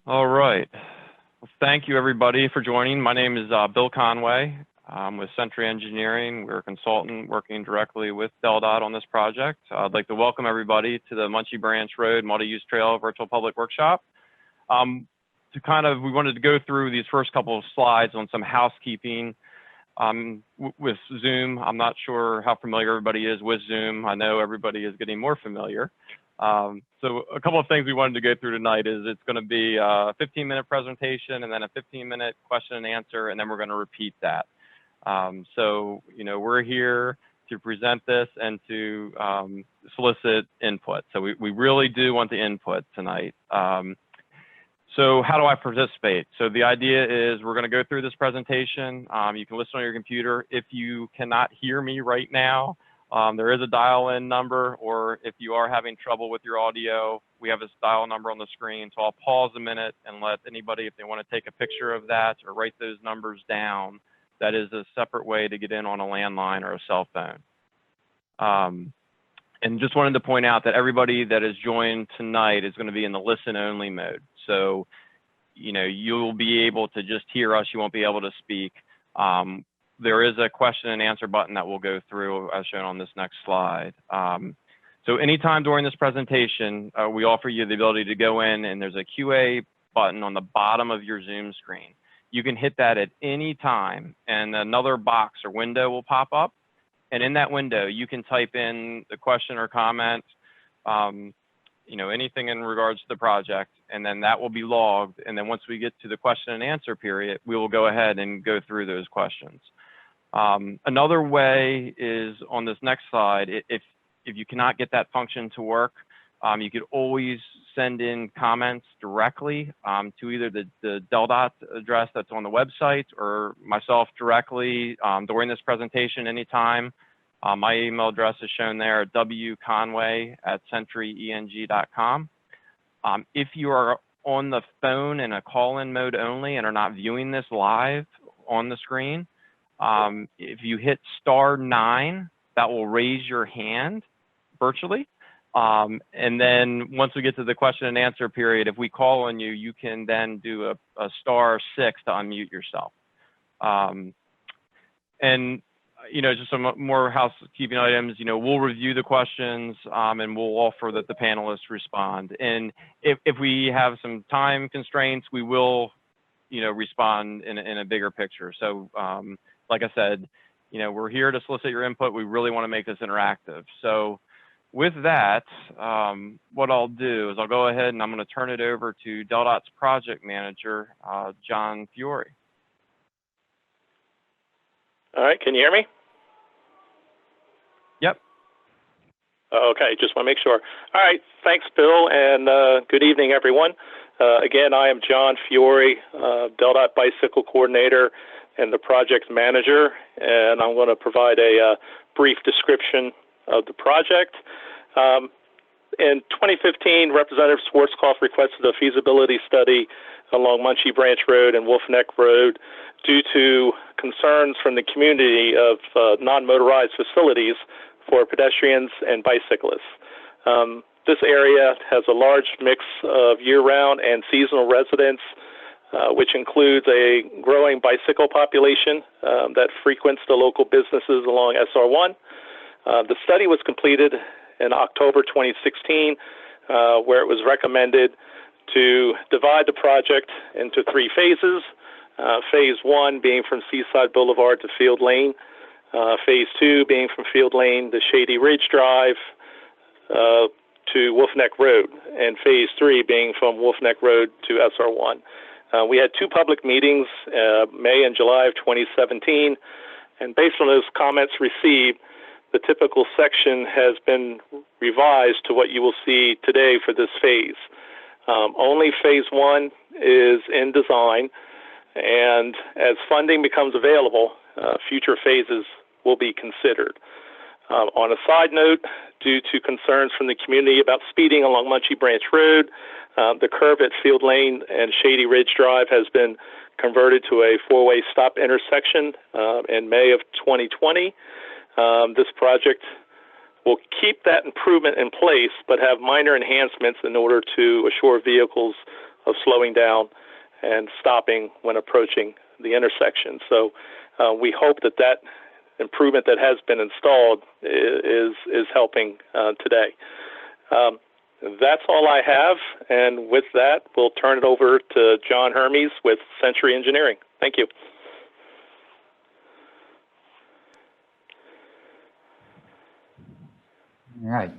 All right. Well, thank you, everybody, for joining. My name is Bill Conway. I'm with Century Engineering. We're a consultant working directly with Deldot on this project. I'd like to welcome everybody to the Munchie Branch Road Multi-Use Trail Virtual Public Workshop. We wanted to go through these first couple of slides on some housekeeping with Zoom. I'm not sure how familiar everybody is with Zoom. I know everybody is getting more familiar. So a couple of things we wanted to go through tonight is it's going to be a 15-minute presentation and then a 15-minute question and answer, and then we're going to repeat that. We're here to present this and to solicit input. So we really do want the input tonight. So how do I participate? So the idea is we're going to go through this presentation. You can listen on your computer. If you cannot hear me right now, there is a dial-in number, or if you are having trouble with your audio, we have this dial number on the screen. So I'll pause a minute and let anybody, if they want to take a picture of that or write those numbers down, that is a separate way to get in on a landline or a cell phone. And just wanted to point out that everybody that is joined tonight is going to be in the listen-only mode. So, you'll be able to just hear us. You won't be able to speak. There is a question and answer button that we'll go through as shown on this next slide. So anytime during this presentation, we offer you the ability to go in and there's a QA button on the bottom of your Zoom screen. You can hit that at any time and another box or window will pop up. And in that window, you can type in the question or comment, anything in regards to the project, and then that will be logged. And then once we get to the question and answer period, we will go ahead and go through those questions. Another way is on this next slide. If you cannot get that function to work, you could always send in comments directly to either the Deldot address that's on the website or myself directly during this presentation anytime. My email address is shown there at wconway@centuryeng.com. If you are on the phone in a call-in mode only and are not viewing this live on the screen, if you hit *9, that will raise your hand virtually. And then once we get to the question and answer period, if we call on you, you can then do a *6 to unmute yourself. Just some more housekeeping items, we'll review the questions and we'll offer that the panelists respond. And if we have some time constraints, we will, respond in a bigger picture. So like I said, we're here to solicit your input. We really want to make this interactive. So with that, what I'll do is I'll go ahead and I'm going to turn it over to Deldot's project manager, John Fiore. All right, can you hear me? Yep. Okay, just want to make sure. All right, thanks, Bill, and good evening, everyone. Again, I am John Fiore, Deldot Bicycle Coordinator and the project manager, and I'm going to provide a brief description of the project. In 2015, Representative Schwarzkopf requested a feasibility study along Munchy Branch Road and Wolf Neck Road due to concerns from the community of non-motorized facilities for pedestrians and bicyclists. This area has a large mix of year-round and seasonal residents, which includes a growing bicycle population that frequents the local businesses along SR1. The study was completed in October 2016, where it was recommended to divide the project into 3 phases. Phase 1 being from Seaside Boulevard to Field Lane, Phase 2 being from Field Lane to Shady Ridge Drive to Wolf Neck Road, and Phase 3 being from Wolf Neck Road to SR1. We had 2 public meetings, May and July of 2017, and based on those comments received, the typical section has been revised to what you will see today for this phase. Only Phase 1 is in design, and as funding becomes available, future phases will be considered. On a side note, due to concerns from the community about speeding along Munchy Branch Road, the curve at Field Lane and Shady Ridge Drive has been converted to a 4-way stop intersection in May of 2020. This project will keep that improvement in place, but have minor enhancements in order to assure vehicles slowing down and stopping when approaching the intersection. So we hope that that improvement that has been installed is helping today. That's all I have, and with that, we'll turn it over to John Hermes with Century Engineering. Thank you. All right.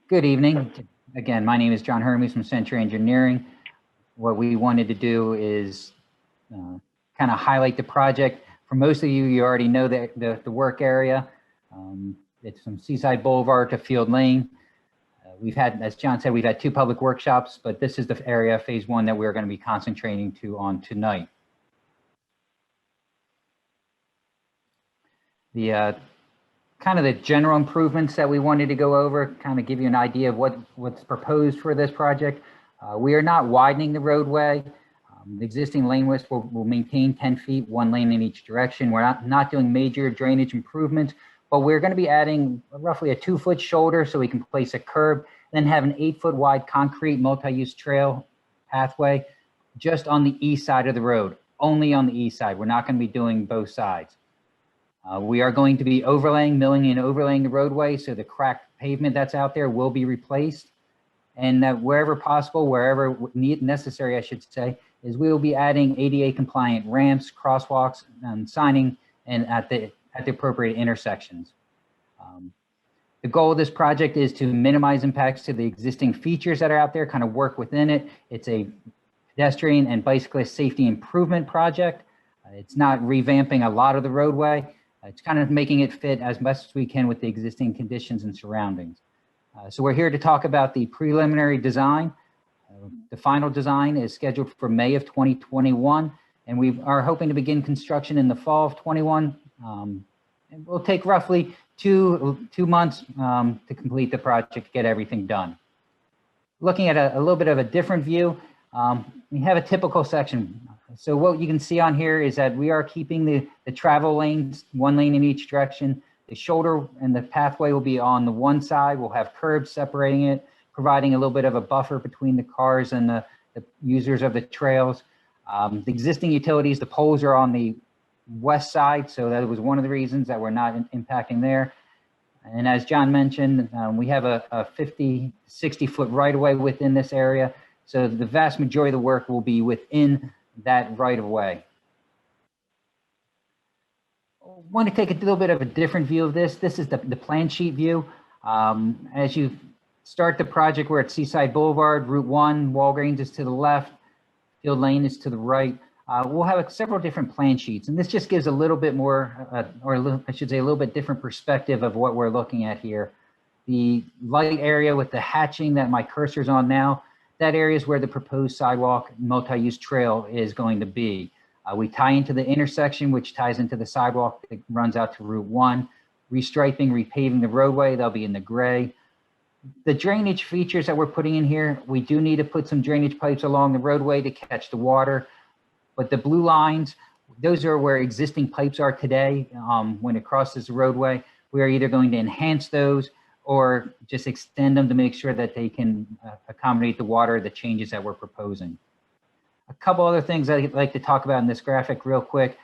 Good evening. Again, my name is John Hermes from Century Engineering. What we wanted to do is kind of highlight the project. For most of you, you already know the work area. It's from Seaside Boulevard to Field Lane. We've had, as John said, we've had 2 public workshops, but this is the area, phase 1, that we're going to be concentrating on tonight. The kind of the general improvements that we wanted to go over, kind of give you an idea of what's proposed for this project. We are not widening the roadway. The existing lane width will maintain 10 feet, 1 lane in each direction. We're not doing major drainage improvements, but we're going to be adding roughly a 2-foot shoulder so we can place a curb, then have an 8-foot wide concrete multi-use trail pathway just on the east side of the road, only on the east side. We're not going to be doing both sides. We are going to be milling and overlaying the roadway, so the cracked pavement that's out there will be replaced. And wherever possible, wherever necessary, I should say, is we will be adding ADA compliant ramps, crosswalks, and signing and at the appropriate intersections. The goal of this project is to minimize impacts to the existing features that are out there, kind of work within it. It's a pedestrian and bicyclist safety improvement project. It's not revamping a lot of the roadway. It's kind of making it fit as best as we can with the existing conditions and surroundings. So we're here to talk about the preliminary design. The final design is scheduled for May of 2021, and we are hoping to begin construction in the fall of 21. It will take roughly two months to complete the project, to get everything done. Looking at a little bit of a different view, we have a typical section. So what you can see on here is that we are keeping the travel lanes, 1 lane in each direction. The shoulder and the pathway will be on the one side. We'll have curbs separating it, providing a little bit of a buffer between the cars and the users of the trails. The existing utilities, the poles are on the west side, so that was one of the reasons that we're not impacting there. And as John mentioned, we have a 50, 60-foot right-of-way within this area, so the vast majority of the work will be within that right-of-way. I want to take a little bit of a different view of this. This is the plan sheet view. As you start the project, we're at Seaside Boulevard, Route 1, Walgreens is to the left, Field Lane is to the right. We'll have several different plan sheets, and this just gives a little bit more, I should say a little bit different perspective of what we're looking at here. The light area with the hatching that my cursor's on now, that area is where the proposed sidewalk multi-use trail is going to be. We tie into the intersection, which ties into the sidewalk that runs out to Route 1. Restriping, repaving the roadway, they'll be in the gray. The drainage features that we're putting in here, we do need to put some drainage pipes along the roadway to catch the water. But the blue lines, those are where existing pipes are today. When it crosses the roadway, we are either going to enhance those or just extend them to make sure that they can accommodate the water, the changes that we're proposing. A couple other things I'd like to talk about in this graphic real quick.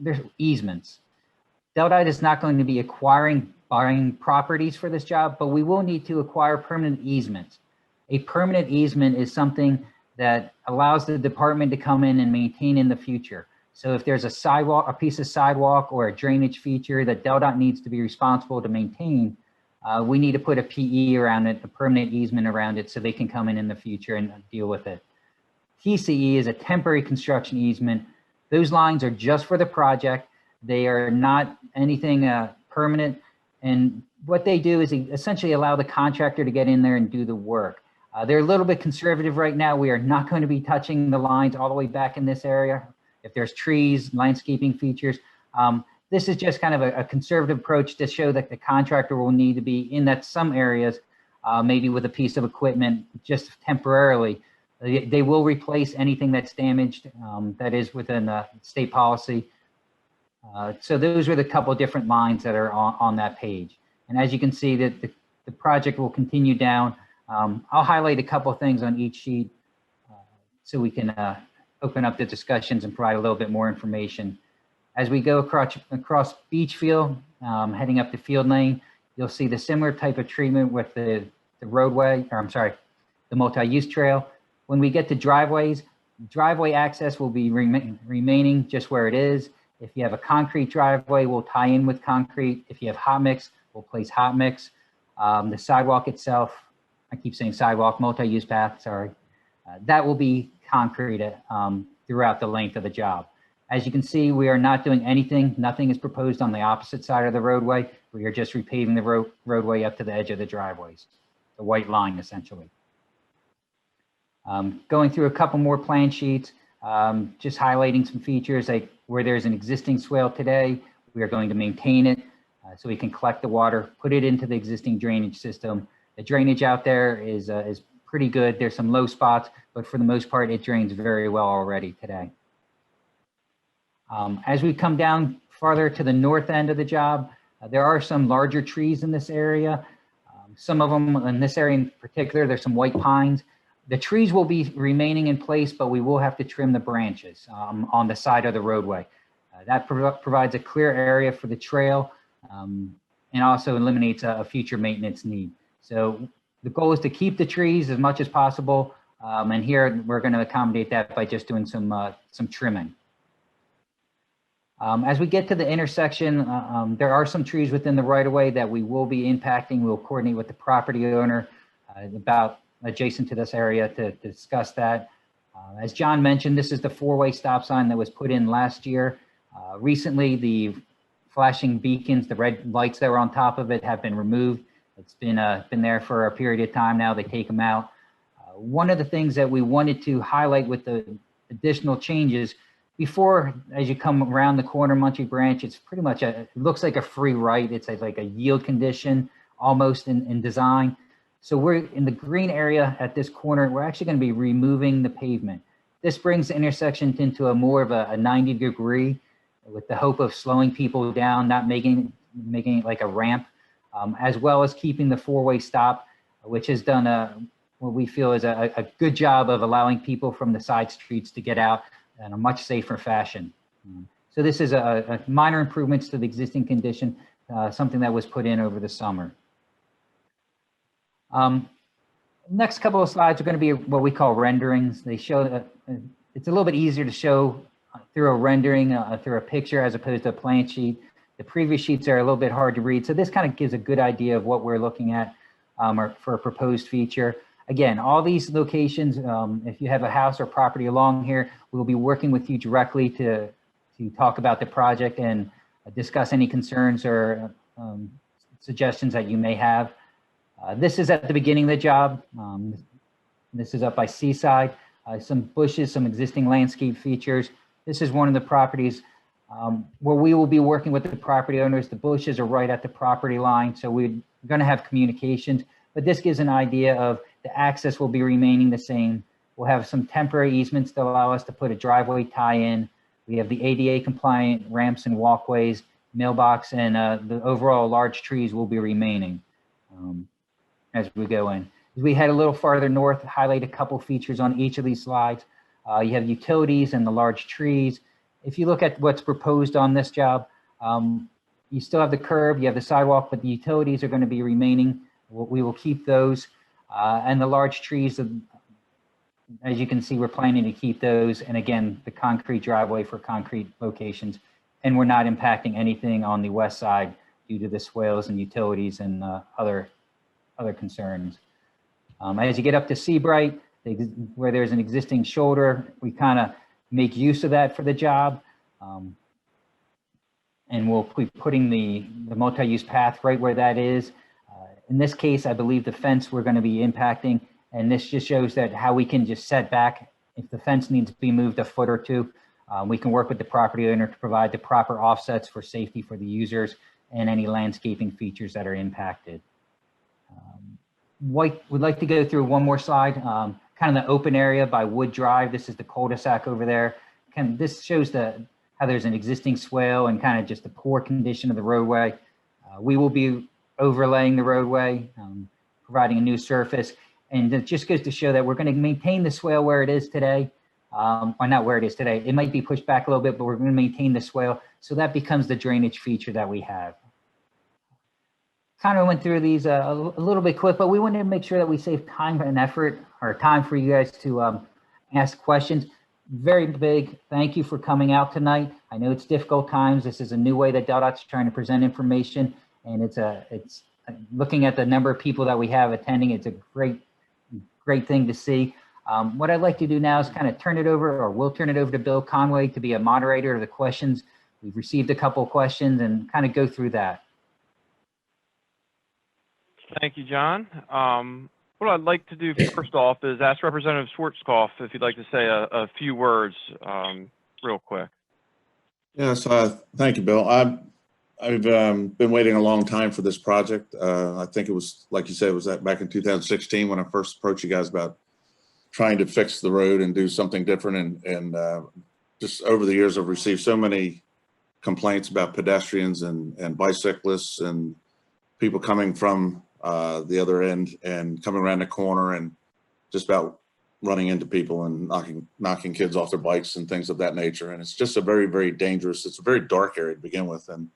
There's easements. Deldot is not going to be buying properties for this job, but we will need to acquire permanent easements. A permanent easement is something that allows the department to come in and maintain in the future. So if there's a sidewalk, a piece of sidewalk or a drainage feature that Deldot needs to be responsible to maintain, we need to put a PE around it, a permanent easement around it, so they can come in the future and deal with it. TCE is a temporary construction easement. Those lines are just for the project. They are not anything permanent. And what they do is they essentially allow the contractor to get in there and do the work. They're a little bit conservative right now. We are not going to be touching the lines all the way back in this area. If there's trees, landscaping features, this is just kind of a conservative approach to show that the contractor will need to be in that some areas, maybe with a piece of equipment, just temporarily. They will replace anything that's damaged that is within state policy. So those are the couple of different lines that are on that page. And as you can see, that the project will continue down I'll highlight a couple of things on each sheet so we can open up the discussions and provide a little bit more information. As we go across Beach Field, heading up the field lane, you'll see the similar type of treatment with the roadway, or I'm sorry, the multi-use trail. When we get to driveways, driveway access will be remaining just where it is. If you have a concrete driveway, we'll tie in with concrete. If you have hot mix, we'll place hot mix. The sidewalk itself, I keep saying sidewalk, multi-use path, sorry. That will be concrete throughout the length of the job. As you can see, we are not doing anything. Nothing is proposed on the opposite side of the roadway. We are just repaving the roadway up to the edge of the driveways, the white line essentially. Going through a couple more plan sheets, just highlighting some features like where there's an existing swale today, we are going to maintain it so we can collect the water, put it into the existing drainage system. The drainage out there is pretty good. There's some low spots, but for the most part, it drains very well already today. As we come down farther to the north end of the job, there are some larger trees in this area. Some of them in this area in particular, there's some white pines. The trees will be remaining in place, but we will have to trim the branches on the side of the roadway. That provides a clear area for the trail and also eliminates a future maintenance need. So the goal is to keep the trees as much as possible. And here we're going to accommodate that by just doing some trimming. As we get to the intersection, there are some trees within the right-of-way that we will be impacting. We'll coordinate with the property owner about adjacent to this area to discuss that. As John mentioned, this is the four-way stop sign that was put in last year. Recently, the flashing beacons, the red lights that were on top of it, have been removed. It's been there for a period of time now. They take them out. One of the things that we wanted to highlight with the additional changes, before, as you come around the corner, Munchie Branch, it's pretty much it looks like a free right. It's like a yield condition almost in design. So we're in the green area at this corner. We're actually going to be removing the pavement. This brings the intersection into a more of a 90-degree with the hope of slowing people down, not making it like a ramp, as well as keeping the four-way stop, which has done what we feel is a good job of allowing people from the side streets to get out in a much safer fashion. So this is a minor improvements to the existing condition, something that was put in over the summer. Next couple of slides are going to be what we call renderings. They show it's a little bit easier to show through a rendering, through a picture, as opposed to a plan sheet. The previous sheets are a little bit hard to read. So this kind of gives a good idea of what we're looking at for a proposed feature. Again, all these locations, if you have a house or property along here, we'll be working with you directly to talk about the project and discuss any concerns or suggestions that you may have. This is at the beginning of the job. This is up by Seaside. Some bushes, some existing landscape features. This is one of the properties where we will be working with the property owners. The bushes are right at the property line, so we're going to have communications, but this gives an idea of the access will be remaining the same. We'll have some temporary easements that allow us to put a driveway tie-in. We have the ADA compliant ramps and walkways, mailbox, and the overall large trees will be remaining as we go in. As we head a little farther north, highlight a couple features on each of these slides. You have utilities and the large trees. If you look at what's proposed on this job, you still have the curb, you have the sidewalk, but the utilities are going to be remaining. We will keep those. And the large trees, as you can see, we're planning to keep those. And again, the concrete driveway for concrete locations. And we're not impacting anything on the west side due to the swales and utilities and other concerns. As you get up to Seabright, where there's an existing shoulder, we kind of make use of that for the job. And we'll be putting the multi-use path right where that is. In this case, I believe the fence we're going to be impacting, and this just shows that how we can just set back. If the fence needs to be moved a foot or two, we can work with the property owner to provide the proper offsets for safety for the users and any landscaping features that are impacted. We'd like to go through one more slide, kind of the open area by Wood Drive. This is the cul-de-sac over there. This shows how there's an existing swale and kind of just the poor condition of the roadway. We will be overlaying the roadway, providing a new surface. And it just goes to show that we're going to maintain the swale where it is today. Or not where it is today. It might be pushed back a little bit, but we're going to maintain the swale. So that becomes the drainage feature that we have. Kind of went through these a little bit quick, but we wanted to make sure that we save time and effort, or time for you guys to ask questions. Very big thank you for coming out tonight. I know it's difficult times. This is a new way that Deldot's trying to present information, and it's looking at the number of people that we have attending. It's a great thing to see. What I'd like to do now is kind of turn it over, or we'll turn it over to Bill Conway to be a moderator of the questions. We've received a couple of questions and kind of go through that. Thank you, John. What I'd like to do first off is ask Representative Schwarzkopf if you'd like to say a few words real quick. Yes, thank you, Bill. I've been waiting a long time for this project. I think it was, like you said, it was back in 2016 when I first approached you guys about trying to fix the road and do something different. And just over the years, I've received so many complaints about pedestrians and bicyclists and people coming from the other end and coming around the corner and just about running into people and knocking kids off their bikes and things of that nature. And it's just a very, very dangerous, it's a very dark area to begin with. And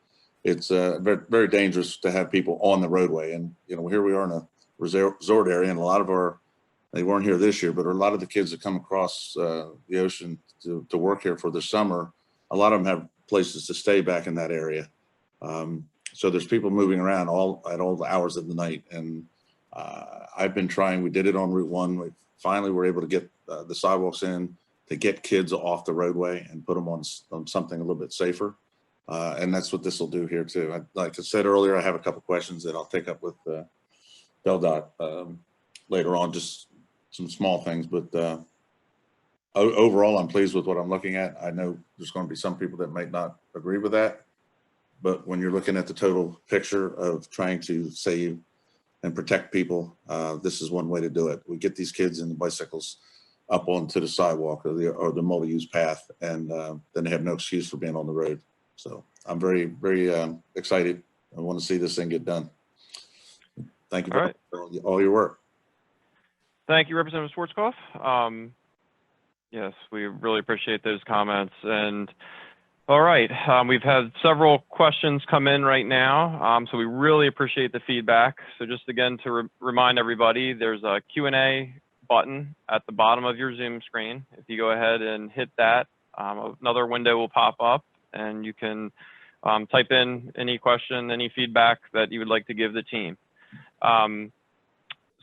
it's very, very dangerous to have people on the roadway. And, you know, here we are in a resort area, and a lot of they weren't here this year, but a lot of the kids that come across the ocean to work here for the summer, a lot of them have places to stay back in that area. So there's people moving around at all the hours of the night. And I've been trying, we did it on Route 1. We finally were able to get the sidewalks in to get kids off the roadway and put them on something a little bit safer. And that's what this will do here too. Like I said earlier, I have a couple questions that I'll take up with Deldot later on, just some small things, but overall, I'm pleased with what I'm looking at. I know there's going to be some people that might not agree with that, but when you're looking at the total picture of trying to save and protect people, this is one way to do it. We get these kids and the bicycles up onto the sidewalk or the multi-use path, and then they have no excuse for being on the road. So I'm very, very excited. I want to see this thing get done. Thank you for all your work. Thank you, Representative Schwarzkopf. Yes, we really appreciate those comments. And all right, we've had several questions come in right now, so we really appreciate the feedback. So just again to remind everybody, there's a Q&A button at the bottom of your Zoom screen. If you go ahead and hit that, another window will pop up, and you can type in any question, any feedback that you would like to give the team.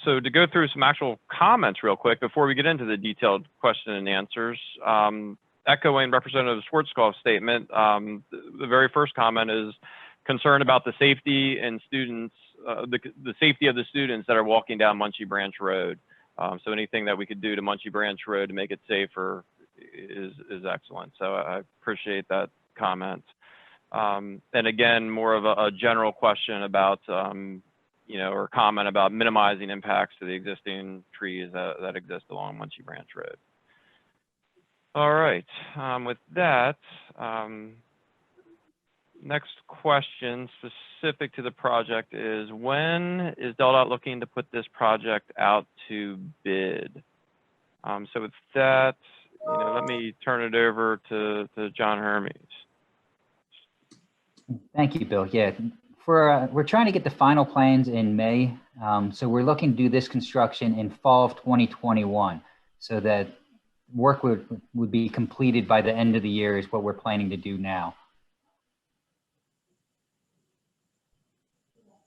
So to go through some actual comments real quick before we get into the detailed question and answers, echoing Representative Schwarzkopf's statement, the very first comment is concern about the safety and students, the safety of the students that are walking down Munchie Branch Road. So anything that we could do to Munchie Branch Road to make it safer is excellent. So I appreciate that comment. And again, more of a general question about, you know, or comment about minimizing impacts to the existing trees that exist along Munchie Branch Road. All right, with that, next question specific to the project is, when is Deldot looking to put this project out to bid? So with that, you know, let me turn it over to John Hermes. Thank you, Bill. Yeah, we're trying to get the final plans in May. So we're looking to do this construction in fall of 2021, so that work would be completed by the end of the year is what we're planning to do now.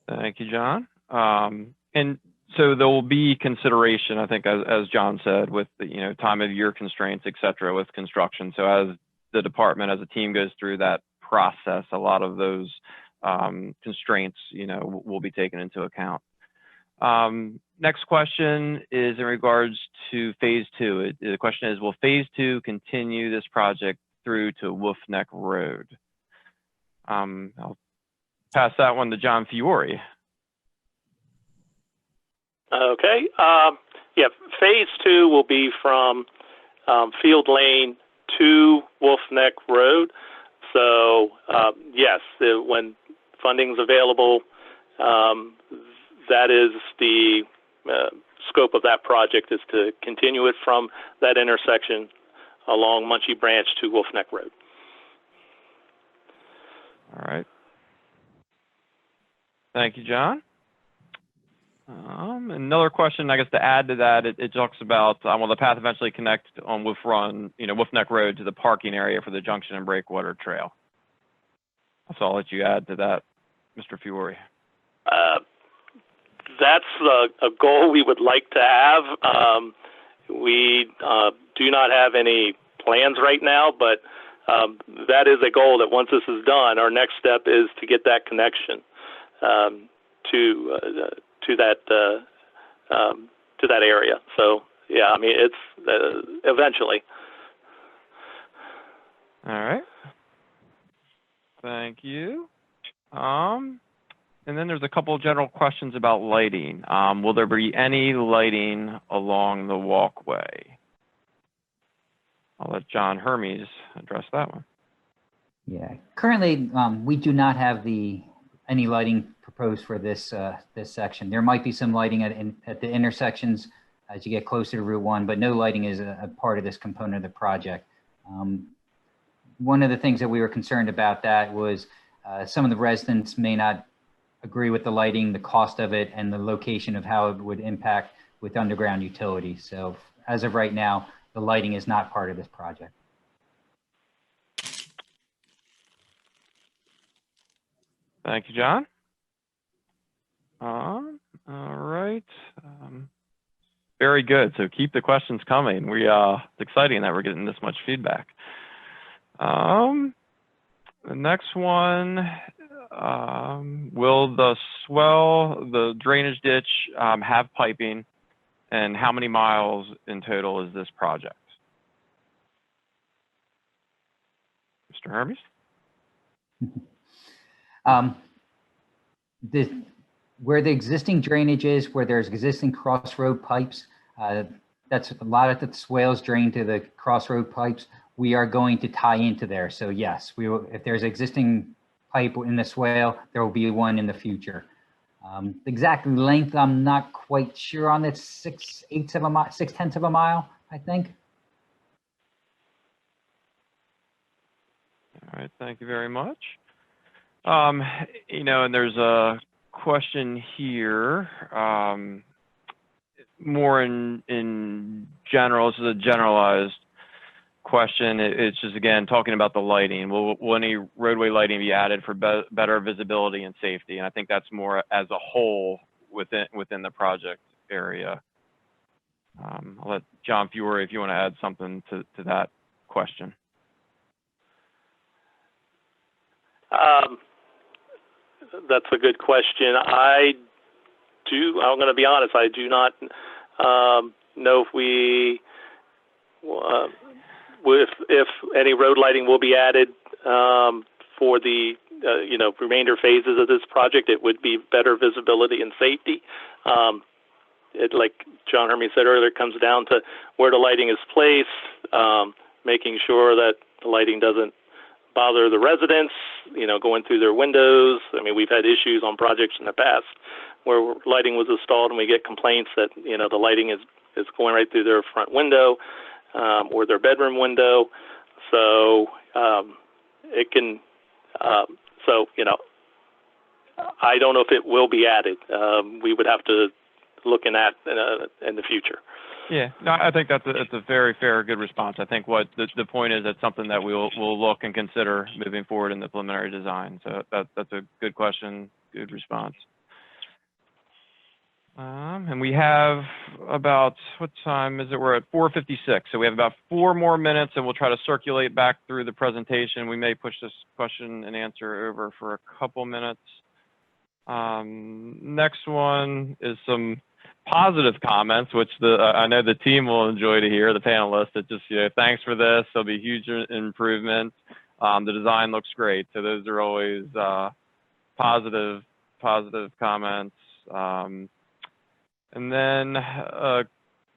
Thank you, John. And so there will be consideration, I think, as John said, with the, you know, time of year constraints, et cetera, with construction. So as the department, as a team goes through that process, a lot of those constraints, you know, will be taken into account. Next question is in regards to phase 2. The question is, will phase 2 continue this project through to Wolf Neck Road? I'll pass that one to John Fiore. Okay. Yeah, phase 2 will be from Field Lane to Wolf Neck Road. So yes, when funding's available, that is the scope of that project is to continue it from that intersection along Munchie Branch to Wolf Neck Road. All right. Thank you, John. Another question, I guess, to add to that, it talks about, will the path eventually connect on Wolf Neck Road to the parking area for the Junction and Breakwater Trail? So I'll let you add to that, Mr. Fiore. That's a goal we would like to have. We do not have any plans right now, but that is a goal that once this is done, our next step is to get that connection to that area. So yeah, I mean, it's eventually. All right. Thank you. And then there's a couple of general questions about lighting. Will there be any lighting along the walkway? I'll let John Hermes address that one. Yeah, currently we do not have any lighting proposed for this this section. There might be some lighting at the intersections as you get closer to Route 1, but no lighting is a part of this component of the project. One of the things that we were concerned about that was some of the residents may not agree with the lighting, the cost of it, and the location of how it would impact with underground utilities. So as of right now, the lighting is not part of this project. Thank you, John. All right. Very good. So keep the questions coming. It's exciting that we're getting this much feedback. The next one, will the swell, the drainage ditch have piping, and how many miles in total is this project? Mr. Hermes? Where the existing drainage is, where there's existing crossroad pipes, that's a lot of the swales drain to the crossroad pipes. We are going to tie into there. So yes, we will, if there's existing pipe in the swale, there will be one in the future. The exact length, I'm not quite sure on. It's 6/10 of a mile, I think. All right, thank you very much. And there's a question here, more in general. This is a generalized question. It's just, again, talking about the lighting. Will any roadway lighting be added for better visibility and safety? And I think that's more as a whole within the project area. I'll let John Fiore, if you want to add something to that question. That's a good question. I'm going to be honest, I do not know if any road lighting will be added for the remainder phases of this project. It would be better visibility and safety. Like John Hermes said earlier, it comes down to where the lighting is placed, making sure that the lighting doesn't bother the residents, going through their windows. I mean, we've had issues on projects in the past where lighting was installed and we get complaints that, the lighting is going right through their front window or their bedroom window. So it can, I don't know if it will be added. We would have to look in the future. Yeah, no, I think that's a very fair, good response. I think what the point is, that's something that we'll look and consider moving forward in the preliminary design. So that's a good question, good response. And we have about, what time is it? We're at 4:56. So we have about 4 more minutes, and we'll try to circulate back through the presentation. We may push this question and answer over for a couple minutes. Next one is some positive comments, which I know the team will enjoy to hear, the panelists. That just, thanks for this. There'll be huge improvement. The design looks great. So those are always positive comments. And then a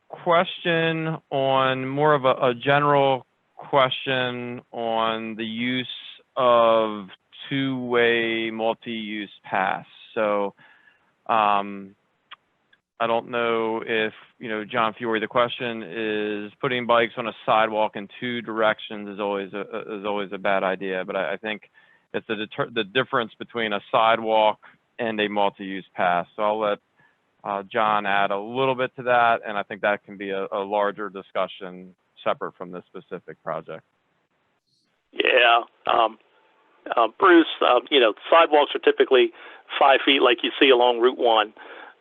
question on more of a general question on the use of two-way multi-use paths. So I don't know if, John Fiore, the question is putting bikes on a sidewalk in two directions is always a bad idea. But I think it's the difference between a sidewalk and a multi-use path. So I'll let John add a little bit to that. And I think that can be a larger discussion separate from this specific project. Yeah. Bruce, sidewalks are typically 5 feet like you see along Route 1.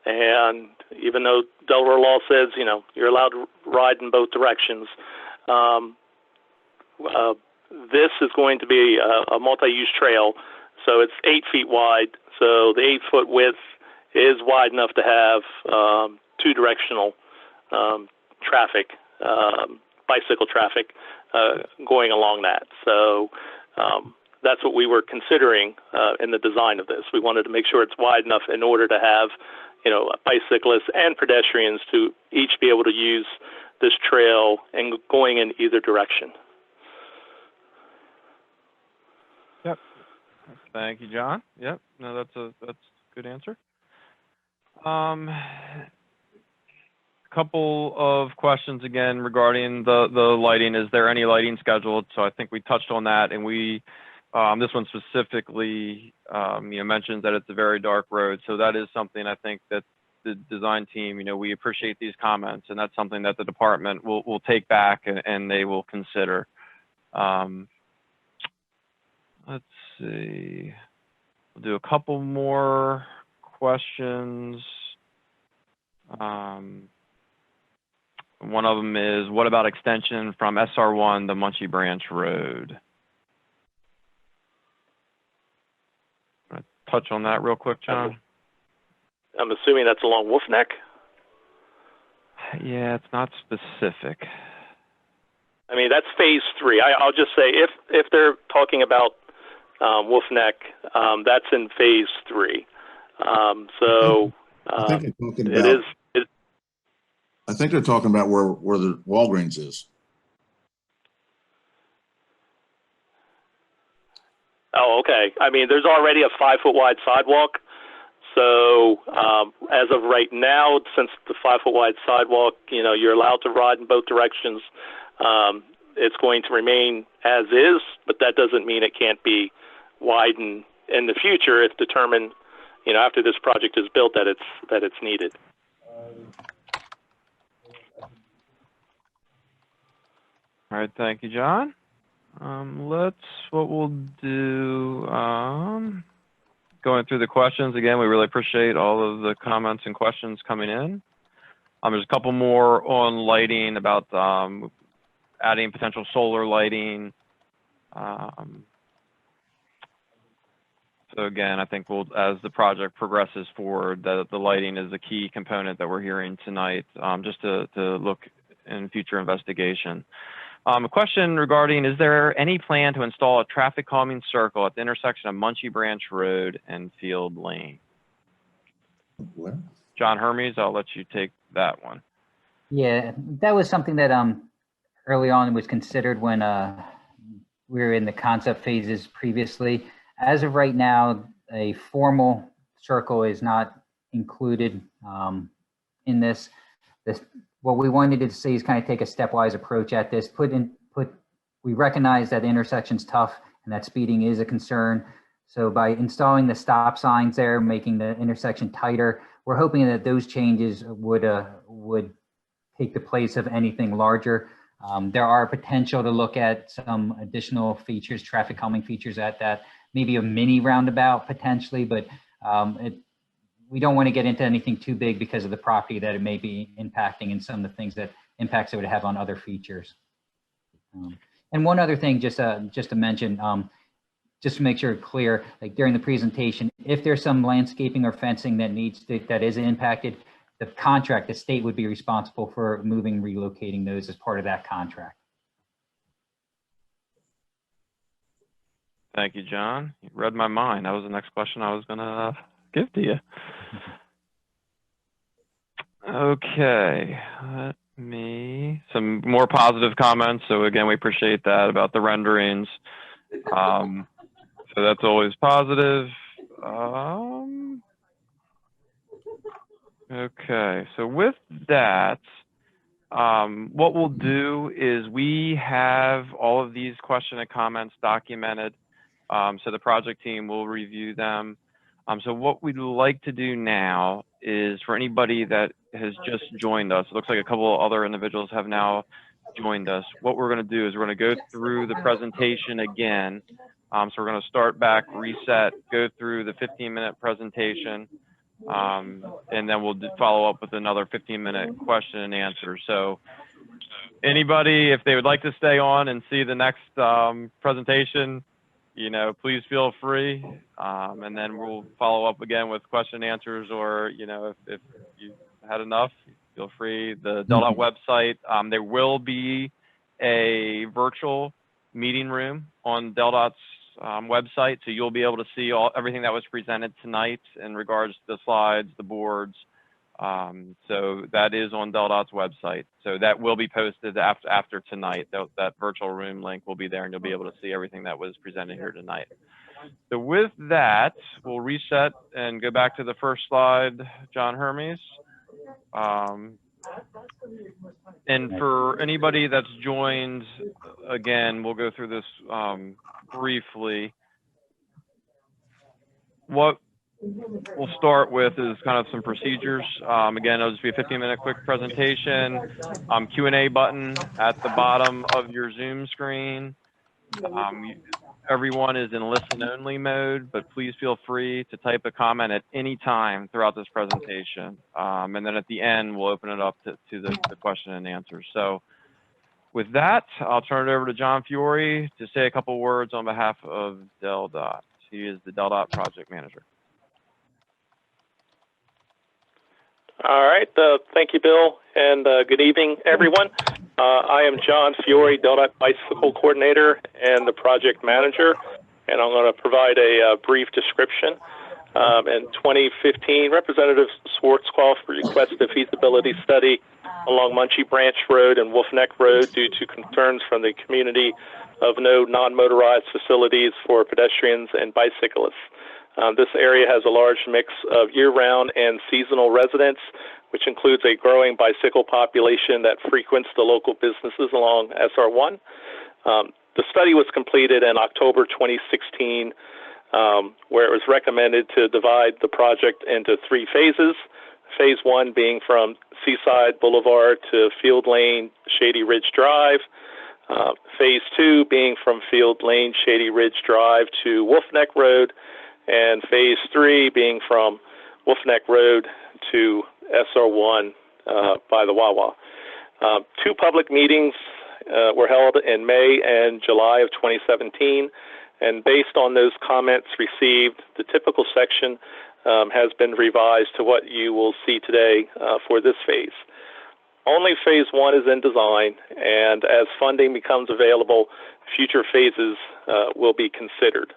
And even though Delaware law says, you're allowed to ride in both directions, this is going to be a multi-use trail. So it's 8 feet wide. So the 8-foot width is wide enough to have two-directional traffic, bicycle traffic going along that. So that's what we were considering in the design of this. We wanted to make sure it's wide enough in order to have, bicyclists and pedestrians to each be able to use this trail and going in either direction. Yep. Thank you, John. Yep. No, that's a good answer. Couple of questions again regarding the lighting. Is there any lighting scheduled? So I think we touched on that, and we this one specifically mentions that it's a very dark road. So that is something I think that the design team, we appreciate these comments, and that's something that the department will take back and they will consider. Let's see. We'll do a couple more questions. One of them is, what about extension from SR1 to Munchy Branch Road? Touch on that real quick, John. I'm assuming that's along Wolf Neck. Yeah, it's not specific. I mean, that's phase 3. I'll just say if they're talking about Wolf Neck, that's in phase 3. So I think they're talking about, it is. I think they're talking about where the Walgreens is. Oh, okay. I mean, there's already a 5-foot wide sidewalk. So as of right now, since the 5-foot wide sidewalk, you're allowed to ride in both directions. It's going to remain as is, but that doesn't mean it can't be widened in the future if determined, after this project is built, that it's needed. All right, thank you, John. What we'll do, going through the questions again, we really appreciate all of the comments and questions coming in. There's a couple more on lighting about adding potential solar lighting. So again, I think as the project progresses forward, the lighting is a key component that we're hearing tonight, just to look in future investigation. A question regarding, is there any plan to install a traffic calming circle at the intersection of Munchy Branch Road and Field Lane? Where? John Hermes, I'll let you take that one. Yeah, that was something that early on was considered when we were in the concept phases previously. As of right now, a formal circle is not included in this. What we wanted to see is kind of take a stepwise approach at this. We recognize that the intersection's tough and that speeding is a concern. So by installing the stop signs there, making the intersection tighter, we're hoping that those changes would take the place of anything larger. There are potential to look at some additional features, traffic calming features at that, maybe a mini roundabout potentially, but we don't want to get into anything too big because of the property that it may be impacting and some of the things that impacts it would have on other features. And one other thing, just to mention, just to make sure it's clear, like during the presentation, if there's some landscaping or fencing that is impacted, the state would be responsible for moving, relocating those as part of that contract. Thank you, John. You read my mind. That was the next question I was going to give to you. Okay, some more positive comments. So again, we appreciate that about the renderings. So that's always positive. Okay, so with that, what we'll do is we have all of these question and comments documented. So the project team will review them. So what we'd like to do now is for anybody that has just joined us, it looks like a couple of other individuals have now joined us. What we're going to do is we're going to go through the presentation again. So we're going to start back, reset, go through the 15-minute presentation, and then we'll follow up with another 15-minute question and answer. So anybody, if they would like to stay on and see the next presentation, you know, please feel free. And then we'll follow up again with question and answers, or, you know, if you had enough, feel free. The Deldot website, there will be a virtual meeting room on Deldot's website, so you'll be able to see everything that was presented tonight in regards to the slides, the boards. So that is on Deldot's website. So that will be posted after tonight. That virtual room link will be there, and you'll be able to see everything that was presented here tonight. So with that, we'll reset and go back to the first slide, John Hermes. And for anybody that's joined, again, we'll go through this briefly. What we'll start with is kind of some procedures. Again, it'll just be a 15-minute quick presentation. Q&A button at the bottom of your Zoom screen. Everyone is in listen-only mode, but please feel free to type a comment at any time throughout this presentation. And then at the end, we'll open it up to the question and answer. So with that, I'll turn it over to John Fiore to say a couple words on behalf of Deldot. He is the Deldot project manager. All right. Thank you, Bill, and good evening, everyone. I am John Fiore, Deldot Bicycle Coordinator and the project manager, and I'm going to provide a brief description. In 2015, Representative Schwarzkopf requested a feasibility study along Munchie Branch Road and Wolf Neck Road due to concerns from the community of no non-motorized facilities for pedestrians and bicyclists. This area has a large mix of year-round and seasonal residents, which includes a growing bicycle population that frequents the local businesses along SR1. The study was completed in October 2016, where it was recommended to divide the project into 3 phases. Phase 1 being from Seaside Boulevard to Field Lane, Shady Ridge Drive. Phase 2 being from Field Lane, Shady Ridge Drive to Wolf Neck Road. And Phase 3 being from Wolf Neck Road to SR1 by the Wawa. 2 public meetings were held in May and July of 2017, and based on those comments received, the typical section has been revised to what you will see today for this phase. Only Phase 1 is in design, and as funding becomes available, future phases will be considered.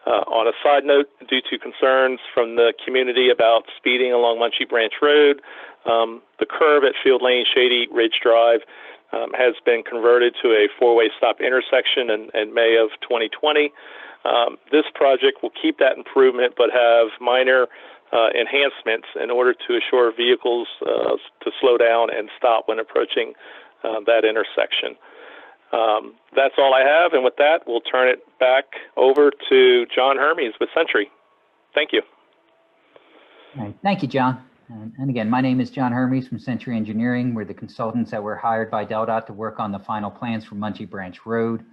On a side note, due to concerns from the community about speeding along Munchie Branch Road, the curve at Field Lane, Shady Ridge Drive has been converted to a 4-way stop intersection in May of 2020. This project will keep that improvement but have minor enhancements in order to assure vehicles to slow down and stop when approaching that intersection. That's all I have, and with that, we'll turn it back over to John Hermes with Century. Thank you. All right. Thank you, John. And again, my name is John Hermes from Century Engineering. We're the consultants that were hired by Deldot to work on the final plans for Munchie Branch Road.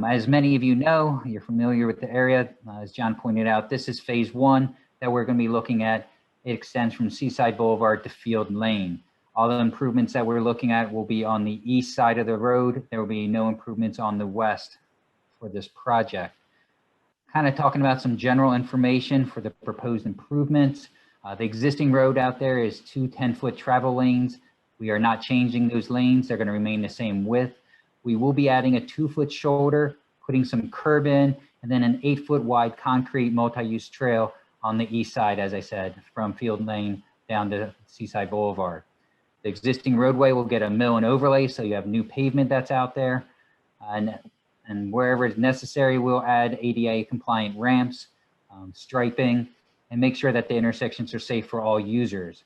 As many of you know, you're familiar with the area. As John pointed out, this is Phase 1 that we're going to be looking at. It extends from Seaside Boulevard to Field Lane. All the improvements that we're looking at will be on the east side of the road. There will be no improvements on the west for this project. Kind of talking about some general information for the proposed improvements. The existing road out there is 2 10-foot travel lanes. We are not changing those lanes. They're going to remain the same width. We will be adding a 2-foot shoulder, putting some curb in, and then an 8-foot wide concrete multi-use trail on the east side, as I said, from Field Lane down to Seaside Boulevard. The existing roadway will get a mill and overlay, so you have new pavement that's out there. And wherever it's necessary, we'll add ADA compliant ramps, striping, and make sure that the intersections are safe for all users.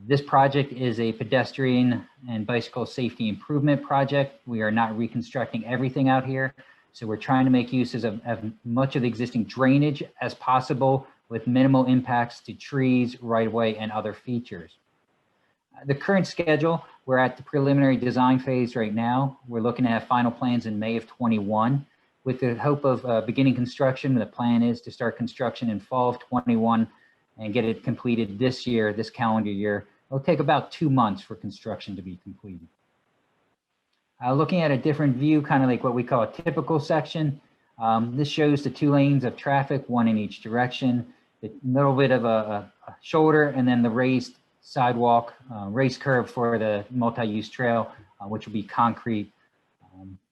This project is a pedestrian and bicycle safety improvement project. We are not reconstructing everything out here. So we're trying to make uses of much of the existing drainage as possible with minimal impacts to trees, right-of-way, and other features. The current schedule, we're at the preliminary design phase right now. We're looking to have final plans in May of 21. With the hope of beginning construction, the plan is to start construction in fall of 21 and get it completed this year, this calendar year. It'll take about 2 months for construction to be completed. Looking at a different view, kind of like what we call a typical section. This shows the 2 lanes of traffic, 1 in each direction, a little bit of a shoulder, and then the raised sidewalk, raised curb for the multi-use trail, which will be concrete.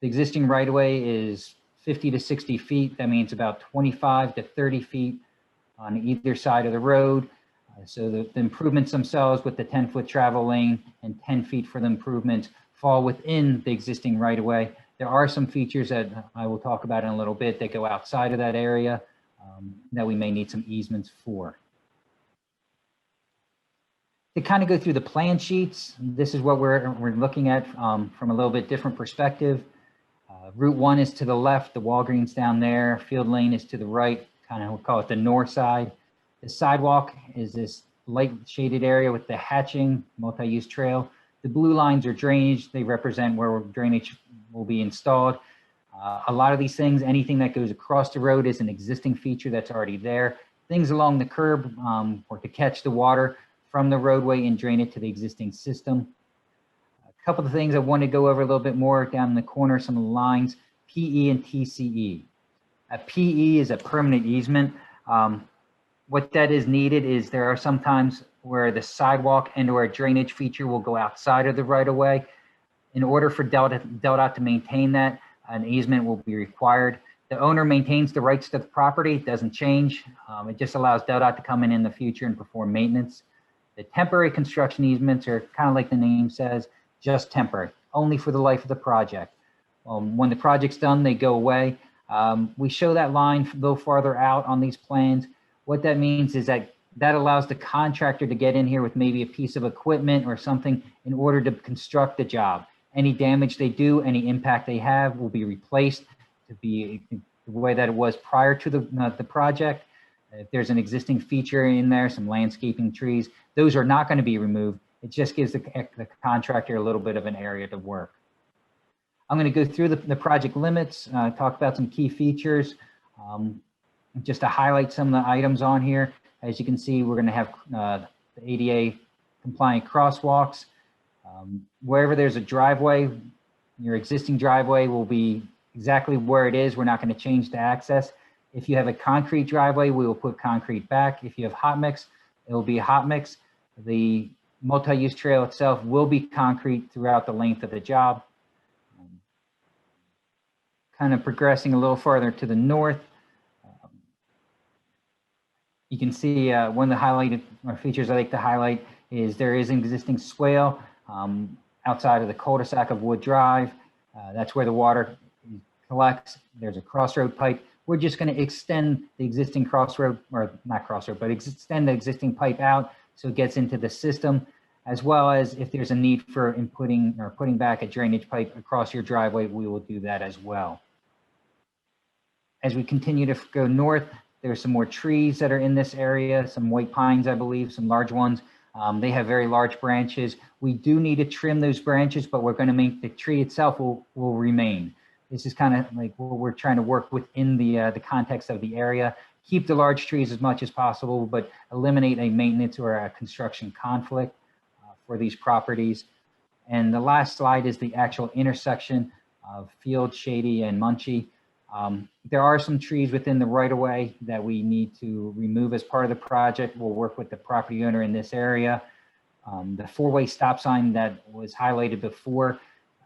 The existing right-of-way is 50 to 60 feet. That means about 25 to 30 feet on either side of the road. So the improvements themselves with the 10-foot travel lane and 10 feet for the improvements fall within the existing right-of-way. There are some features that I will talk about in a little bit that go outside of that area that we may need some easements for. To kind of go through the plan sheets, this is what we're looking at from a little bit different perspective. Route 1 is to the left, the Walgreens down there, Field Lane is to the right, kind of we'll call it the north side. The sidewalk is this light shaded area with the hatching multi-use trail. The blue lines are drainage. They represent where drainage will be installed. A lot of these things, anything that goes across the road is an existing feature that's already there. Things along the curb or to catch the water from the roadway and drain it to the existing system. A couple of things I want to go over a little bit more down in the corner, some of the lines, PE and TCE. A PE is a permanent easement. What that is needed is there are some times where the sidewalk and or a drainage feature will go outside of the right of way. In order for Deldot to maintain that, an easement will be required. The owner maintains the rights to the property, it doesn't change. It just allows Deldot to come in the future and perform maintenance. The temporary construction easements are kind of like the name says, just temporary, only for the life of the project. When the project's done, they go away. We show that line a little farther out on these plans. What that means is that allows the contractor to get in here with maybe a piece of equipment or something in order to construct the job. Any damage they do, any impact they have will be replaced to be the way that it was prior to the project. If there's an existing feature in there, some landscaping trees, those are not going to be removed. It just gives the contractor a little bit of an area to work. I'm going to go through the project limits, talk about some key features. Just to highlight some of the items on here, as you can see, we're going to have the ADA compliant crosswalks. Wherever there's a driveway, your existing driveway will be exactly where it is. We're not going to change the access. If you have a concrete driveway, we will put concrete back. If you have hot mix, it will be a hot mix. The multi-use trail itself will be concrete throughout the length of the job. Kind of progressing a little farther to the north, you can see one of the highlighted features I like to highlight is there is an existing swale outside of the cul-de-sac of Wood Drive. That's where the water collects. There's a crossroad pipe. We're just going to extend the existing crossroad, or not crossroad, but extend the existing pipe out so it gets into the system, as well as if there's a need for inputting or putting back a drainage pipe across your driveway, we will do that as well. As we continue to go north, there's some more trees that are in this area, some white pines, I believe, some large ones. They have very large branches. We do need to trim those branches, but we're going to make the tree itself will remain. This is kind of like what we're trying to work within the context of the area. Keep the large trees as much as possible, but eliminate a maintenance or a construction conflict for these properties. And the last slide is the actual intersection of Field, Shady, and Munchie. There are some trees within the right-of-way that we need to remove as part of the project. We'll work with the property owner in this area. The four-way stop sign that was highlighted before,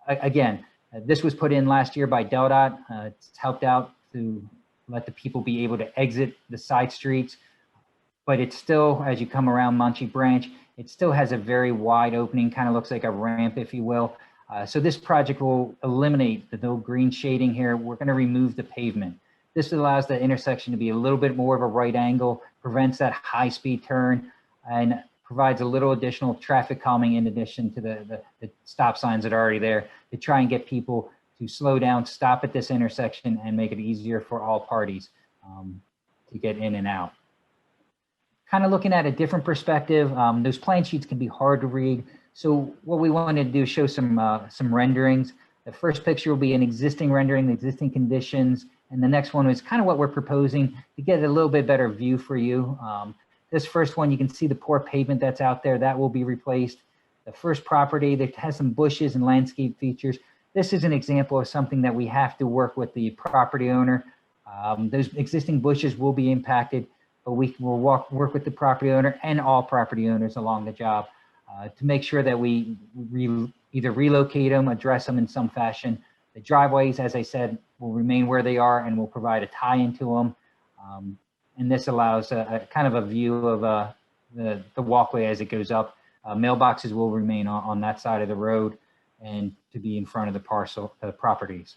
again, this was put in last year by Deldot. It's helped out to let the people be able to exit the side streets, but it's still, as you come around Munchie Branch, it still has a very wide opening, kind of looks like a ramp, if you will. So this project will eliminate the no green shading here. We're going to remove the pavement. This allows the intersection to be a little bit more of a right angle, prevents that high-speed turn, and provides a little additional traffic calming in addition to the stop signs that are already there to try and get people to slow down, stop at this intersection, and make it easier for all parties to get in and out. Kind of looking at a different perspective, those plan sheets can be hard to read. So what we wanted to do is show some renderings. The first picture will be an existing rendering, the existing conditions, and the next one is kind of what we're proposing to get a little bit better view for you. This first one, you can see the poor pavement that's out there, that will be replaced. The first property that has some bushes and landscape features. This is an example of something that we have to work with the property owner. Those existing bushes will be impacted, but we will work with the property owner and all property owners along the job to make sure that we either relocate them, address them in some fashion. The driveways, as I said, will remain where they are and we'll provide a tie into them. And this allows a kind of a view of the walkway as it goes up. Mailboxes will remain on that side of the road and to be in front of the properties.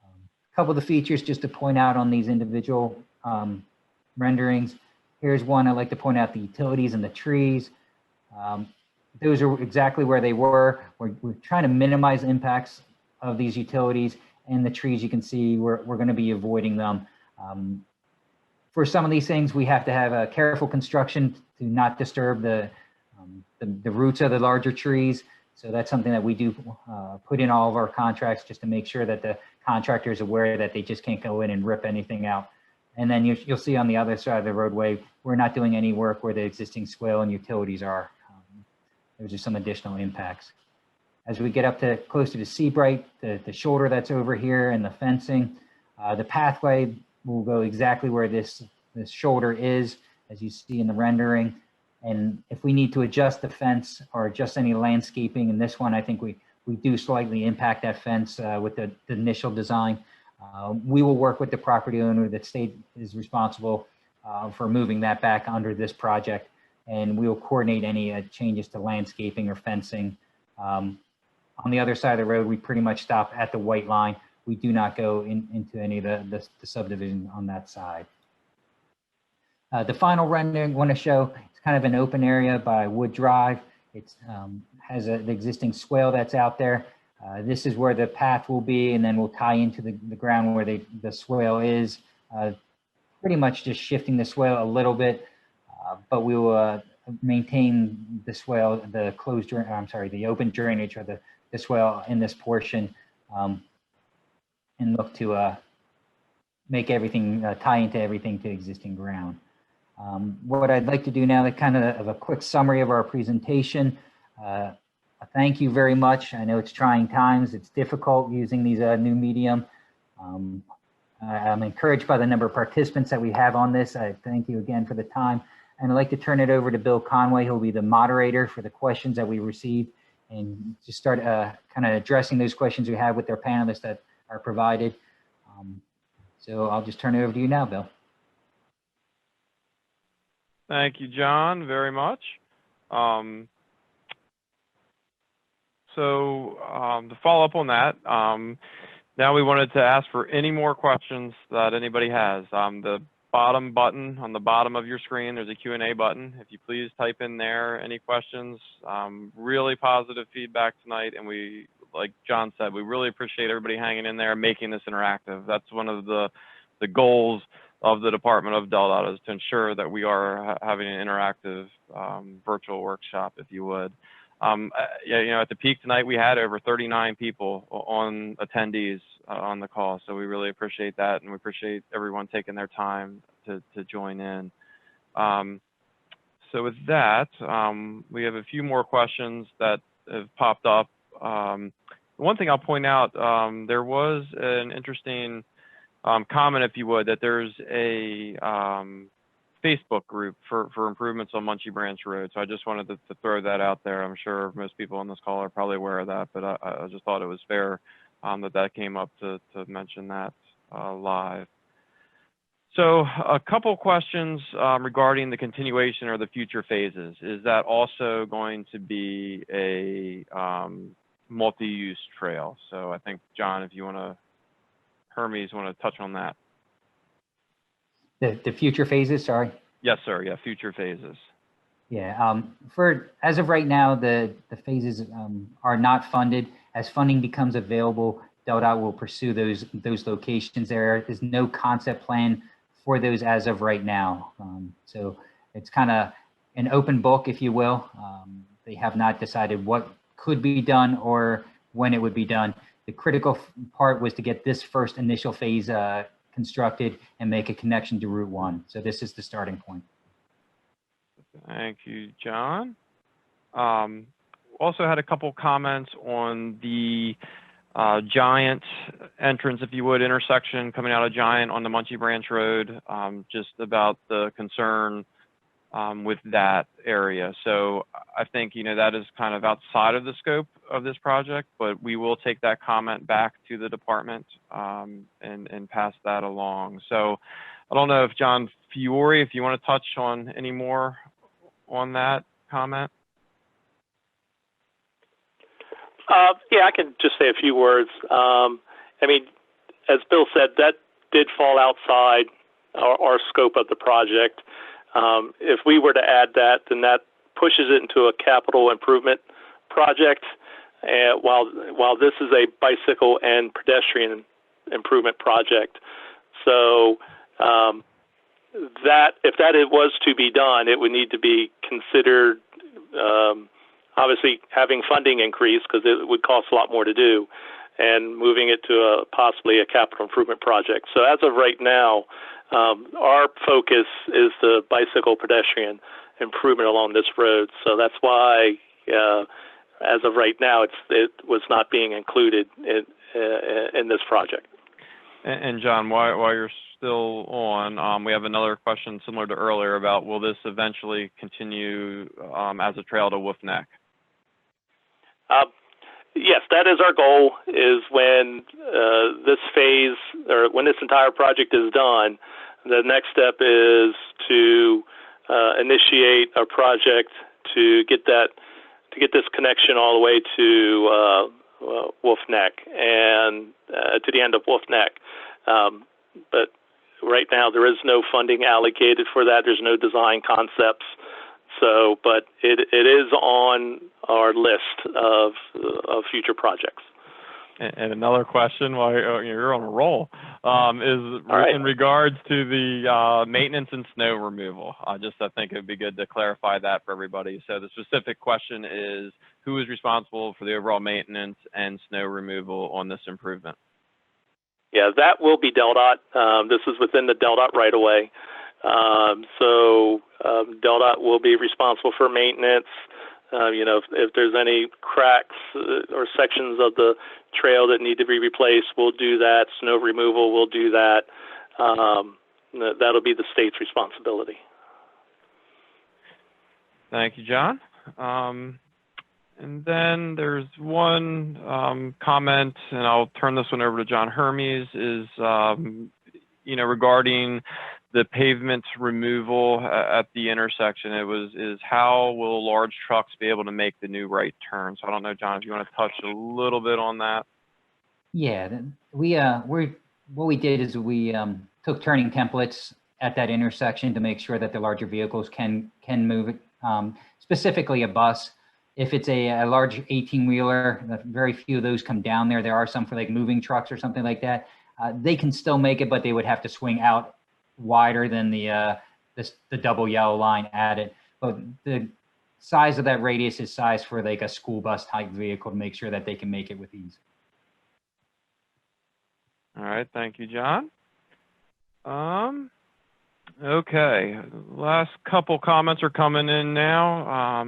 A couple of the features just to point out on these individual renderings. Here's one I'd like to point out, the utilities and the trees. Those are exactly where they were. We're trying to minimize impacts of these utilities, and the trees, you can see we're going to be avoiding them. For some of these things, we have to have a careful construction to not disturb the roots of the larger trees. So that's something that we do put in all of our contracts just to make sure that the contractor is aware that they just can't go in and rip anything out. And then you'll see on the other side of the roadway, we're not doing any work where the existing swale and utilities are. Those are some additional impacts. As we get up to closer to Seabright, the shoulder that's over here and the fencing, the pathway will go exactly where this shoulder is, as you see in the rendering. And if we need to adjust the fence or adjust any landscaping, in this one, I think we do slightly impact that fence with the initial design. We will work with the property owner. The state is responsible for moving that back under this project, and we will coordinate any changes to landscaping or fencing. On the other side of the road, we pretty much stop at the white line. We do not go into any of the subdivision on that side. The final rendering I want to show, it's kind of an open area by Wood Drive. It has the existing swale that's out there. This is where the path will be, and then we'll tie into the ground where the swale is, pretty much just shifting the swale a little bit, but we will maintain the swale, the open drainage or the swale in this portion, and look to make everything, tie into everything to existing ground. What I'd like to do now, kind of a quick summary of our presentation. Thank you very much. I know it's trying times. It's difficult using these new medium. I'm encouraged by the number of participants that we have on this. I thank you again for the time. And I'd like to turn it over to Bill Conway, who will be the moderator for the questions that we received, and just start kind of addressing those questions we have with their panelists that are provided. So I'll just turn it over to you now, Bill. Thank you, John, very much. To follow up on that, now we wanted to ask for any more questions that anybody has. The bottom button on the bottom of your screen, there's a Q&A button. If you please type in there any questions. Really positive feedback tonight, and we, like John said, we really appreciate everybody hanging in there, making this interactive. That's one of the goals of the Department of Deldot, is to ensure that we are having an interactive virtual workshop, if you would. Yeah, you know, at the peak tonight, we had over 39 people on attendees on the call. So we really appreciate that. And we appreciate everyone taking their time to join in. So with that, we have a few more questions that have popped up. One thing I'll point out, there was an interesting comment, if you would, that there's a Facebook group for improvements on Munchie Branch Road. So I just wanted to throw that out there. I'm sure most people on this call are probably aware of that, but I just thought it was fair that came up to mention that live. So a couple questions regarding the continuation or the future phases. Is that also going to be a multi-use trail? So I think, John, if you want to, Hermes, want to touch on that. The future phases, sorry. Yes, sir. Yeah, future phases. Yeah, as of right now, the phases are not funded. As funding becomes available, Deldot will pursue those locations. There is no concept plan for those as of right now. So it's kind of an open book, if you will. They have not decided what could be done or when it would be done. The critical part was to get this first initial phase constructed and make a connection to Route 1. So this is the starting point. Thank you, John. Also had a couple comments on the Giant entrance, if you would, intersection coming out of Giant on the Munchie Branch Road, just about the concern with that area. So I think, that is kind of outside of the scope of this project, but we will take that comment back to the department and pass that along. So I don't know if John Fiore, if you want to touch on any more on that comment. Yeah, I can just say a few words. I mean, as Bill said, that did fall outside our scope of the project. If we were to add that, then that pushes it into a capital improvement project. And while this is a bicycle and pedestrian improvement project, so that if that it was to be done, it would need to be considered. Obviously, having funding increase because it would cost a lot more to do, and moving it to possibly a capital improvement project. So as of right now, our focus is the bicycle pedestrian improvement along this road. So that's why, as of right now, it was not being included in this project. And John, while you're still on, we have another question similar to earlier about will this eventually continue as a trail to Wolf Neck? Yes, that is our goal, is when this phase, or when this entire project is done, the next step is to initiate a project to get this connection all the way to Wolf Neck and to the end of Wolf Neck. But right now there is no funding allocated for that. There's no design concepts. So, but it is on our list of future projects. And another question, while you're on a roll, is right. In regards to the maintenance and snow removal. I think it would be good to clarify that for everybody. So the specific question is, who is responsible for the overall maintenance and snow removal on this improvement? Yeah, that will be Deldot. This is within the Deldot right-of-way. So Deldot will be responsible for maintenance. If there's any cracks or sections of the trail that need to be replaced, we'll do that. Snow removal, we'll do that. That'll be the state's responsibility. Thank you, John. And then there's one comment, and I'll turn this one over to John Hermes, is, regarding the pavement removal at the intersection. Is how will large trucks be able to make the new right turn? So I don't know, John, if you want to touch a little bit on that. Yeah, what we did is we took turning templates at that intersection to make sure that the larger vehicles can move it, specifically a bus. If it's a large 18-wheeler, very few of those come down there. There are some for like moving trucks or something like that. They can still make it, but they would have to swing out wider than the double yellow line added. But the size of that radius is sized for like a school bus type vehicle to make sure that they can make it with ease. All right, thank you, John. Okay, last couple comments are coming in now.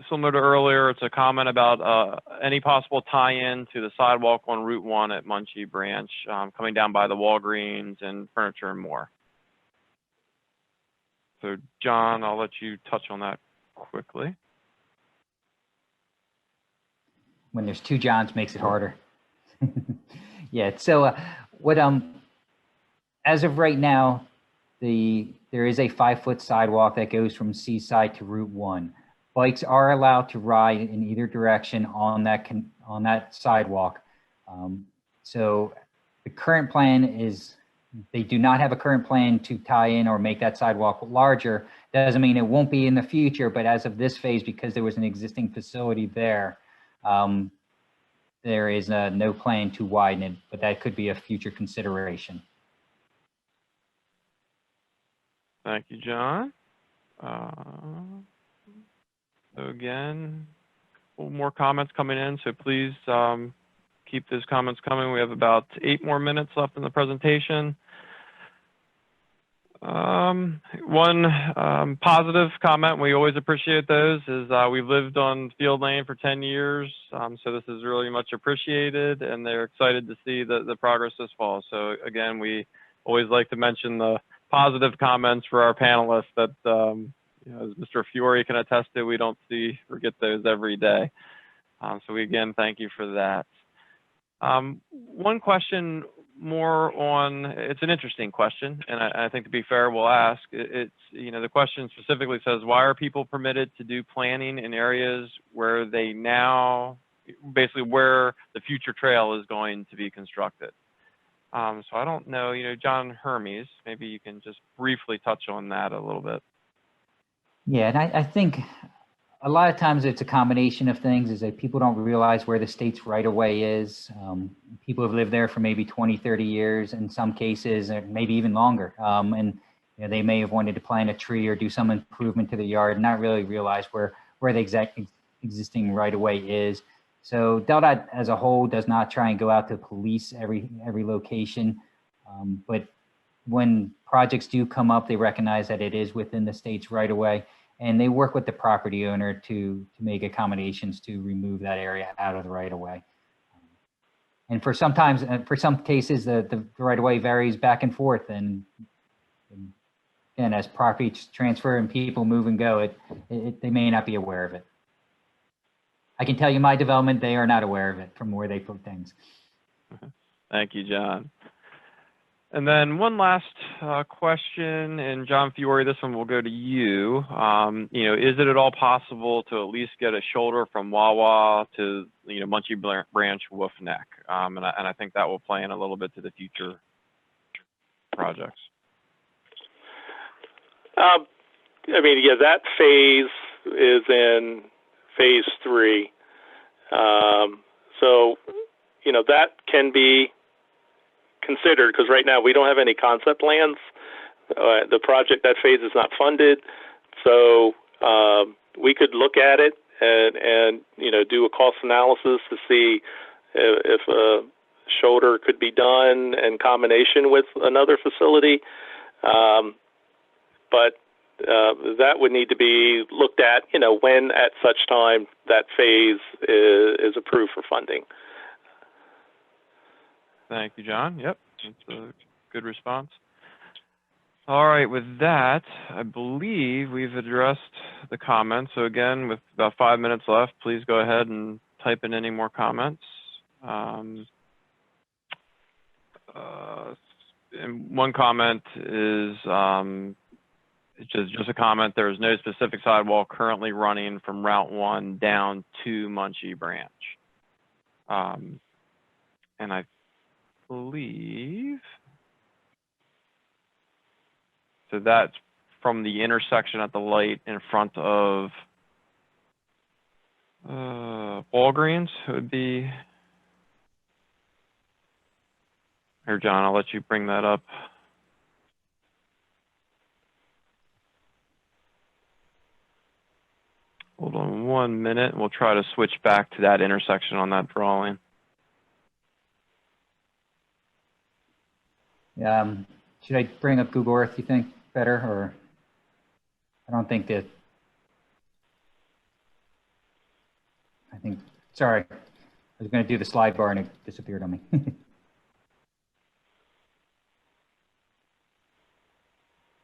Similar to earlier, it's a comment about any possible tie-in to the sidewalk on Route 1 at Munchie Branch, coming down by the Walgreens and Furniture and More. So, John, I'll let you touch on that quickly. When there's two Johns, makes it harder. Yeah, so as of right now, there is a 5-foot sidewalk that goes from Seaside to Route 1. Bikes are allowed to ride in either direction on that sidewalk. So the current plan is they do not have a current plan to tie in or make that sidewalk larger. Doesn't mean it won't be in the future, but as of this phase, because there was an existing facility there, there is no plan to widen it, but that could be a future consideration. Thank you, John. So again, a couple more comments coming in, so please keep those comments coming. We have about 8 more minutes left in the presentation. One positive comment, we always appreciate those, is we've lived on Field Lane for 10 years, so this is really much appreciated, and they're excited to see the progress this fall. So again, we always like to mention the positive comments for our panelists that, you know, as Mr. Fiore can attest to, we don't see or get those every day. So we again thank you for that. One question more on, it's an interesting question, and I think to be fair, we'll ask. It's, you know, the question specifically says, why are people permitted to do planning in areas where they now, basically where the future trail is going to be constructed? So I don't know, you know, John Hermes, maybe you can just briefly touch on that a little bit. Yeah, and I think a lot of times it's a combination of things, is that people don't realize where the state's right of way is. People have lived there for maybe 20, 30 years in some cases, or maybe even longer. And you know, they may have wanted to plant a tree or do some improvement to the yard and not really realize where the exact existing right of way is. So Deldot as a whole does not try and go out to police every location. But when projects do come up, they recognize that it is within the state's right of way, and they work with the property owner to make accommodations to remove that area out of the right of way. And for some cases, the right of way varies back and forth, and as properties transfer and people move and go, they may not be aware of it. I can tell you my development, they are not aware of it from where they put things. Thank you, John. And then one last question, and John Fiore, this one will go to you. You know, is it at all possible to at least get a shoulder from Wawa to, you know, Munchie Branch Wolf Neck? And I think that will play in a little bit to the future projects. I mean, yeah, that phase is in phase 3. So, you know, that can be considered, because right now we don't have any concept plans. The project, that phase is not funded. So we could look at it and, you know, do a cost analysis to see if a shoulder could be done in combination with another facility. But that would need to be looked at, you know, when at such time that phase is approved for funding. Thank you, John. Yep, that's a good response. All right, with that, I believe we've addressed the comments. So again, with about 5 minutes left, please go ahead and type in any more comments. And one comment is just a comment. There is no specific sidewalk currently running from Route 1 down to Munchie Branch. And I believe, so that's from the intersection at the light in front of Walgreens. It would be, here, John, I'll let you bring that up. Hold on 1 minute. We'll try to switch back to that intersection on that drawing. Should I bring up Google Earth, you think, better? Or I don't think that, sorry, I was going to do the slide bar and it disappeared on me.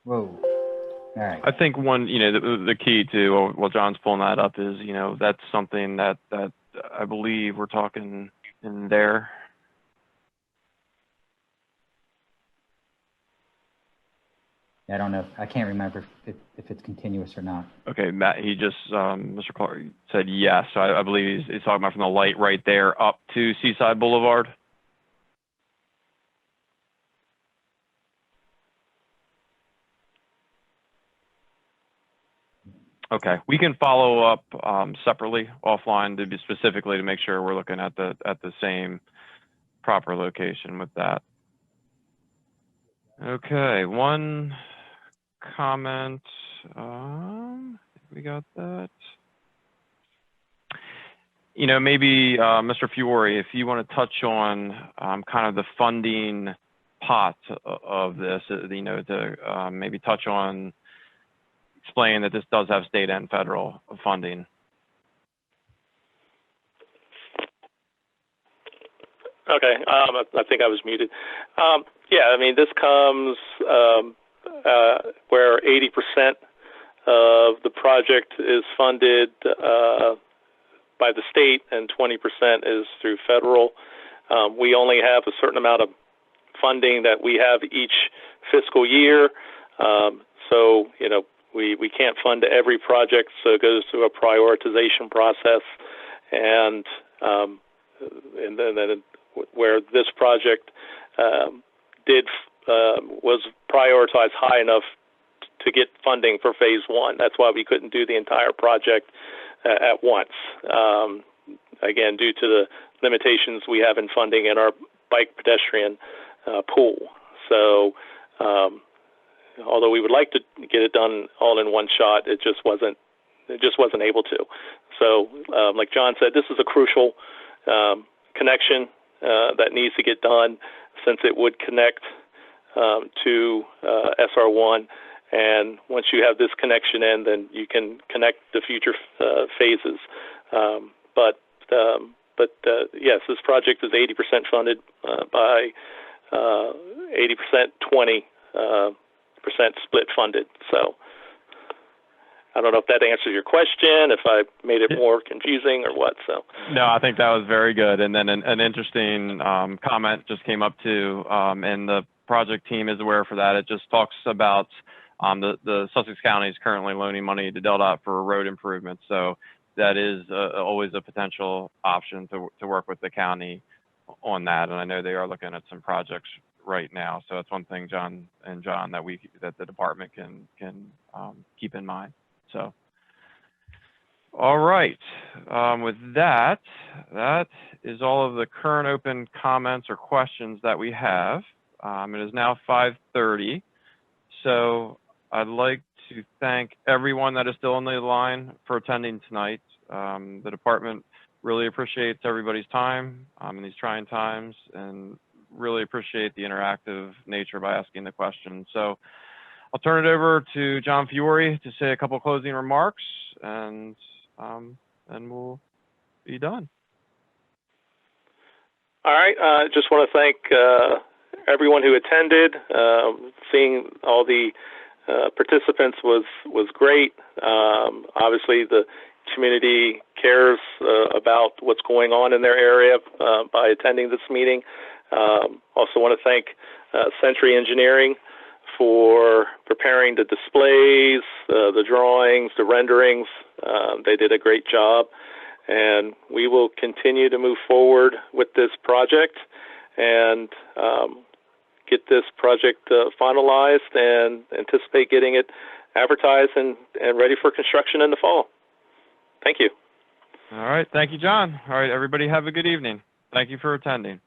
Whoa. All right. I think one, you know, the key to, while John's pulling that up, is, you know, that's something that I believe we're talking in there. I don't know. I can't remember if it's continuous or not. Okay, Matt, he just, Mr. Clark said yes. So I believe he's talking about from the light right there up to Seaside Boulevard. Okay, we can follow up separately offline to be specifically to make sure we're looking at the same proper location with that. Okay, one comment. We got that. You know, maybe Mr. Fiore, if you want to touch on kind of the funding pot of this, you know, to maybe touch on explain that this does have state and federal funding. Okay, I think I was muted. Yeah, I mean, this comes where 80% of the project is funded by the state and 20% is through federal. We only have a certain amount of funding that we have each fiscal year. So, you know, we can't fund every project, so it goes through a prioritization process. And then where this project was prioritized high enough to get funding for phase one. That's why we couldn't do the entire project at once. Again, due to the limitations we have in funding in our bike pedestrian pool. So, although we would like to get it done all in one shot, it just wasn't able to. So, like John said, this is a crucial connection that needs to get done, since it would connect to SR1. And once you have this connection in, then you can connect the future phases. Yes, this project is 80% funded by 80%, 20% split funded. So I don't know if that answers your question, if I made it more confusing or what. So no, I think that was very good. And then an interesting comment just came up too, and the project team is aware for that. It just talks about the Sussex County is currently loaning money to Deldot for road improvements. So that is always a potential option to work with the county on that. And I know they are looking at some projects right now. So that's one thing, John, that the department can keep in mind. So, all right. With that is all of the current open comments or questions that we have. It is now 5:30. So I'd like to thank everyone that is still on the line for attending tonight. The department really appreciates everybody's time in these trying times, and really appreciate the interactive nature by asking the questions. So I'll turn it over to John Fiore to say a couple closing remarks, and we'll be done. All right. Just want to thank everyone who attended. Seeing all the participants was great. Obviously, the community cares about what's going on in their area by attending this meeting. Also want to thank Century Engineering for preparing the displays, the drawings, the renderings. They did a great job, and we will continue to move forward with this project and get this project finalized, and anticipate getting it advertised and ready for construction in the fall. Thank you. All right. Thank you, John. All right, everybody have a good evening. Thank you for attending.